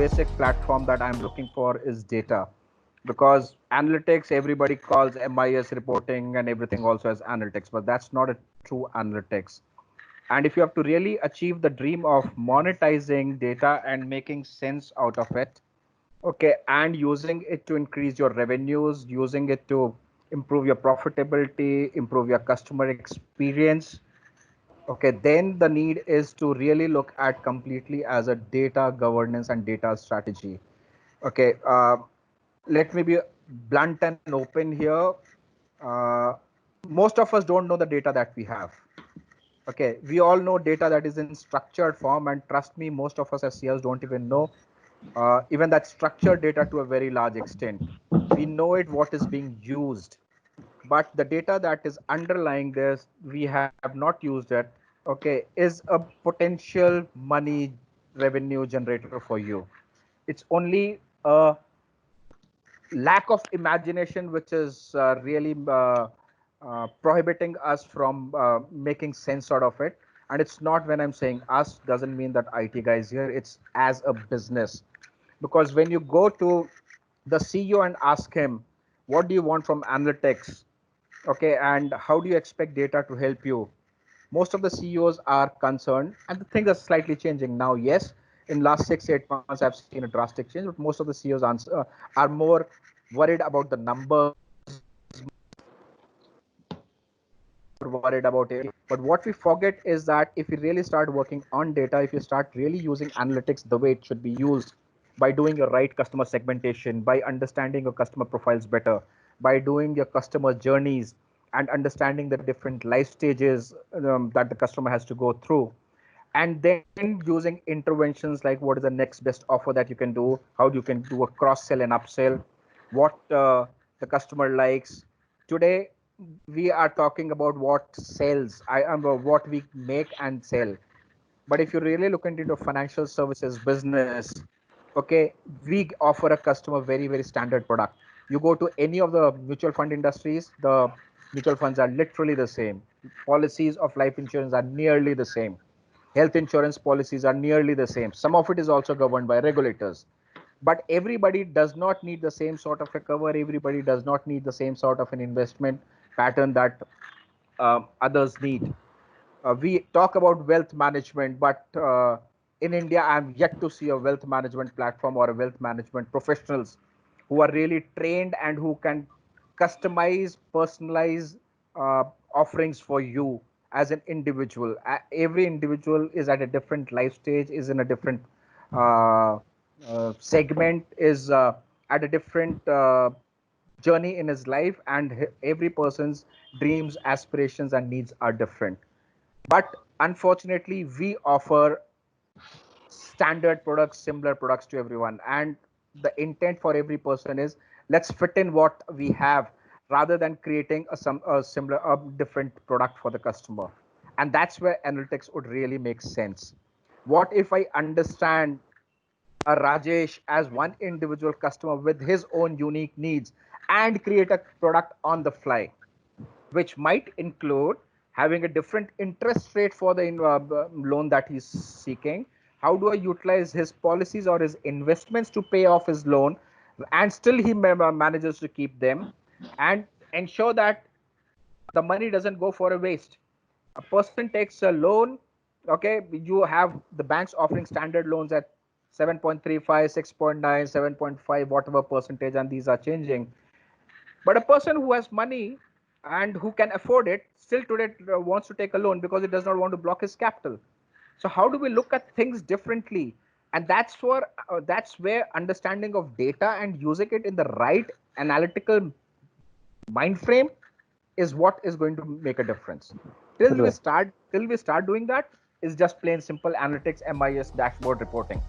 basic platform that I'm looking for is data, because analytics, everybody calls MIS reporting and everything also as analytics, but that's not a true analytics. And if you have to really achieve the dream of monetizing data and making sense out of it, okay, and using it to increase your revenues, using it to improve your profitability, improve your customer experience, okay, then the need is to really look at completely as a data governance and data strategy. Okay, let me be blunt and open here. Uh, most of us don't know the data that we have. Okay, we all know data that is in structured form, and trust me, most of us as CEOs don't even know even that structured data to a very large extent. We know it, what is being used, but the data that is underlying this, we have not used it, okay, is a potential money revenue generator for you. It's only a lack of imagination which is really prohibiting us from making sense out of it. And it's not, when I'm saying us, doesn't mean that IT guys here, it's as a business. Because when you go to the CEO and ask him, what do you want from analytics? Okay, and how do you expect data to help you? Most of the CEOs are concerned, and the things are slightly changing now. Yes, in last 6-8 months, I've seen a drastic change, but most of the CEOs are more worried about the numbers, worried about it. But what we forget is that if you really start working on data, if you start really using analytics the way it should be used, by doing your right customer segmentation, by understanding your customer profiles better, by doing your customer journeys and understanding the different life stages that the customer has to go through, and then using interventions like what is the next best offer that you can do, how you can do a cross sell and upsell, what the customer likes. Today we are talking about what sells, I am what we make and sell. But if you really look into financial services business, okay, we offer a customer very standard product. You go to any of the mutual fund industries, the mutual funds are literally the same. Policies of life insurance are nearly the same. Health insurance policies are nearly the same. Some of it is also governed by regulators. But everybody does not need the same sort of a cover. Everybody does not need the same sort of an investment pattern that others need. We talk about wealth management, but in India, I'm yet to see a wealth management platform or a wealth management professionals who are really trained and who can customize, personalize offerings for you as an individual. Every individual is at a different life stage, is in a different uh, segment, is at a different journey in his life, and every person's dreams, aspirations, and needs are different. But unfortunately, we offer standard products, similar products to everyone. And the intent for every person is, let's fit in what we have rather than creating a similar, a different product for the customer. And that's where analytics would really make sense. What if I understand a Rajesh as one individual customer with his own unique needs and create a product on the fly, which might include having a different interest rate for the loan that he's seeking. How do I utilize his policies or his investments to pay off his loan, and still he manages to keep them and ensure that the money doesn't go for a waste? A person takes a loan, okay, you have the banks offering standard loans at 7.35, 6.9, 7.5, whatever percentage, and these are changing. But a person who has money and who can afford it still today wants to take a loan because it does not want to block his capital. So how do we look at things differently? And that's where understanding of data and using it in the right analytical mind frame is what is going to make a difference. Till we start doing that, is just plain simple analytics, MIS, dashboard reporting.